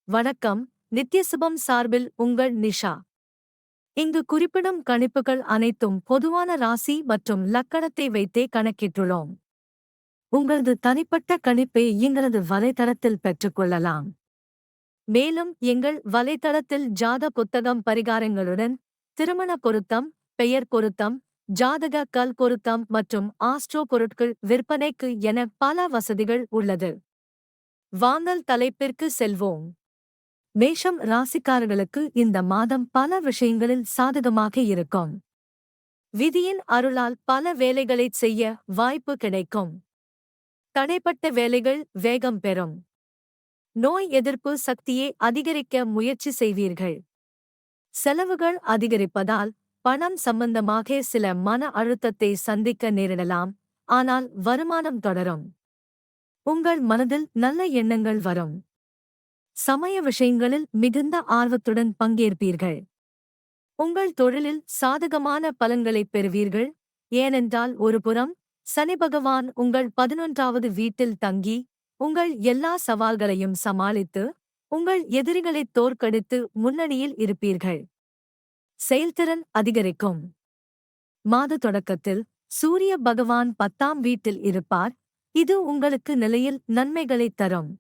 வணக்கம். நித்யசுபம் சார்பில் உங்கள் நிஷா. இங்கு குறிப்பிடும் கணிப்புகள் அனைத்தும் பொதுவான ராசி மற்றும் லக்கணத்தை வைத்தே கணக்கிட்டுள்ளோம். உங்களது தனிப்பட்ட கணிப்பை எங்களது வலைத்தளத்தில் பெற்றுக்கொள்ளலாம். மேலும் எங்கள் வலைத்தளத்தில் ஜாத புத்தகம் பரிகாரங்களுடன் திருமண பொருத்தம், பெயர் பொருத்தம், ஜாதக கல் பொருத்தம் மற்றும் ஆஸ்ட்ரோ பொருட்கள் விற்பனைக்கு என பல வசதிகள் உள்ளது. வாங்கல் தலைப்பிற்கு செல்வோம். மேஷம் ராசிக்காரர்களுக்கு இந்த மாதம் பல விஷயங்களில் சாதகமாக இருக்கும். விதியின் அருளால் பல வேலைகளைச் செய்ய வாய்ப்பு கிடைக்கும். தடைப்பட்ட வேலைகள் வேகம் பெறும். நோய் எதிர்ப்பு சக்தியை அதிகரிக்க முயற்சி செய்வீர்கள். செலவுகள் அதிகரிப்பதால் பணம் சம்பந்தமாக சில மன அழுத்தத்தை சந்திக்க நேரிடலாம், ஆனால் வருமானம் தொடரும். உங்கள் மனதில் நல்ல எண்ணங்கள் வரும். சமய விஷயங்களில் மிகுந்த ஆர்வத்துடன் பங்கேற்பீர்கள். உங்கள் தொழிலில் சாதகமான பலன்களைப் பெறுவீர்கள், ஏனென்றால் ஒருபுறம் சனி பகவான் உங்கள் 11வது வீட்டில் தங்கி உங்கள் எல்லா சவால்களையும் சமாளித்து உங்கள் எதிரிகளைத் தோற்கடித்து முன்னணியில் இருப்பீர்கள். செயல்திறன் அதிகரிக்கும். மாத தொடக்கத்தில் சூரிய பகவான் 10ஆம் வீட்டில் இருப்பார், இது உங்களுக்கு நிலையில் நன்மைகளைத் தரும்.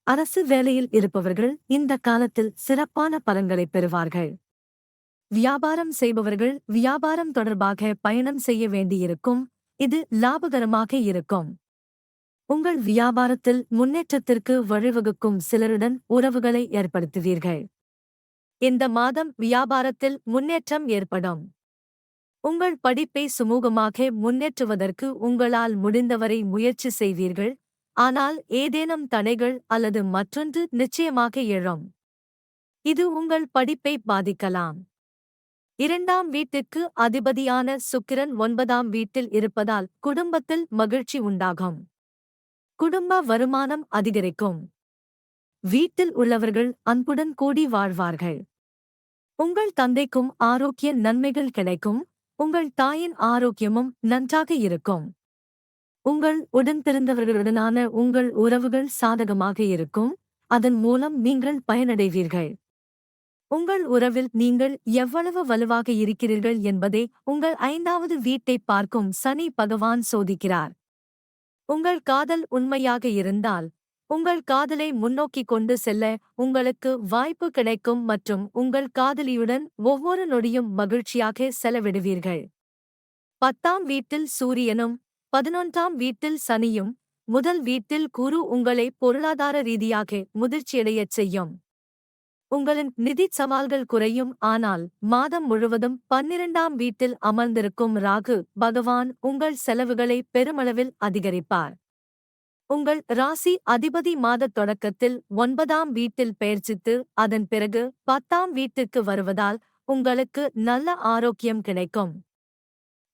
அரசு வேலையில் இருப்பவர்கள் இந்த காலத்தில் சிறப்பான பலன்களைப் பெறுவார்கள். வியாபாரம் செய்பவர்கள் வியாபாரம் தொடர்பாக பயணம் செய்ய வேண்டியிருக்கும், இது லாபகரமாக இருக்கும். உங்கள் வியாபாரத்தில் முன்னேற்றத்திற்கு வழிவகுக்கும் சிலருடன் உறவுகளை ஏற்படுத்துவீர்கள். இந்த மாதம் வியாபாரத்தில் முன்னேற்றம் ஏற்படும். உங்கள் படிப்பை சுமூகமாக முன்னேற்றுவதற்கு உங்களால் முடிந்தவரை முயற்சி செய்வீர்கள், ஆனால் ஏதேனும் தடைகள் அல்லது மற்றொன்று நிச்சயமாக எழும். இது உங்கள் படிப்பை பாதிக்கலாம். 2ஆம் வீட்டிற்கு அதிபதியான சுக்கிரன் 9ஆம் வீட்டில் இருப்பதால் குடும்பத்தில் மகிழ்ச்சி உண்டாகும். குடும்ப வருமானம் அதிகரிக்கும். வீட்டில் உள்ளவர்கள் அன்புடன் கூடி வாழ்வார்கள். உங்கள் தந்தைக்கும் ஆரோக்கிய நன்மைகள் கிடைக்கும், உங்கள் தாயின் ஆரோக்கியமும் நன்றாக இருக்கும். உங்கள் உடன்பிறந்தவர்களுடனான உங்கள் உறவுகள் சாதகமாக இருக்கும், அதன் மூலம் நீங்கள் பயனடைவீர்கள். உங்கள் உறவில் நீங்கள் எவ்வளவு வலுவாக இருக்கிறீர்கள் என்பதை உங்கள் 5வது வீட்டைப் பார்க்கும் சனி பகவான் சோதிக்கிறார். உங்கள் காதல் உண்மையாக இருந்தால் உங்கள் காதலை முன்னோக்கி கொண்டு செல்ல உங்களுக்கு வாய்ப்பு கிடைக்கும் மற்றும் உங்கள் காதலியுடன் ஒவ்வொரு நொடியும் மகிழ்ச்சியாக செலவிடுவீர்கள். 10ஆம் வீட்டில் சூரியனும் 11ஆம் வீட்டில் சனியும் முதல் வீட்டில் குரு உங்களை பொருளாதார ரீதியாக முதிர்ச்சியடையச் செய்யும். உங்களின் நிதி சவால்கள் குறையும், ஆனால் மாதம் முழுவதும் 12ஆம் வீட்டில் அமர்ந்திருக்கும் ராகு பகவான் உங்கள் செலவுகளை பெருமளவில் அதிகரிப்பார். உங்கள் ராசி அதிபதி மாதத் தொடக்கத்தில் 9ஆம் வீட்டில் பெயர்ச்சித்து அதன் பிறகு 10ஆம் வீட்டிற்கு வருவதால் உங்களுக்கு நல்ல ஆரோக்கியம் கிடைக்கும்.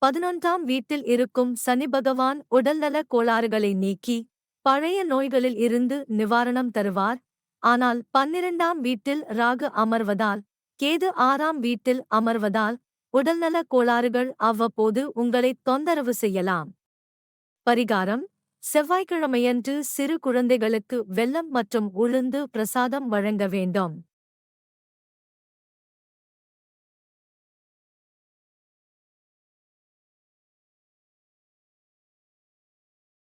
11ஆம் வீட்டில் இருக்கும் சனி பகவான் உடல்நல கோளாறுகளை நீக்கி பழைய நோய்களில் இருந்து நிவாரணம் தருவார், ஆனால் 12ஆம் வீட்டில் ராகு அமர்வதால் கேது 6ஆம் வீட்டில் அமர்வதால் உடல்நல கோளாறுகள் அவ்வப்போது உங்களை தொந்தரவு செய்யலாம். பரிகாரம்: செவ்வாய்க்கிழமையன்று சிறு குழந்தைகளுக்கு வெல்லம் மற்றும் உளுந்து பிரசாதம் வழங்க வேண்டும்.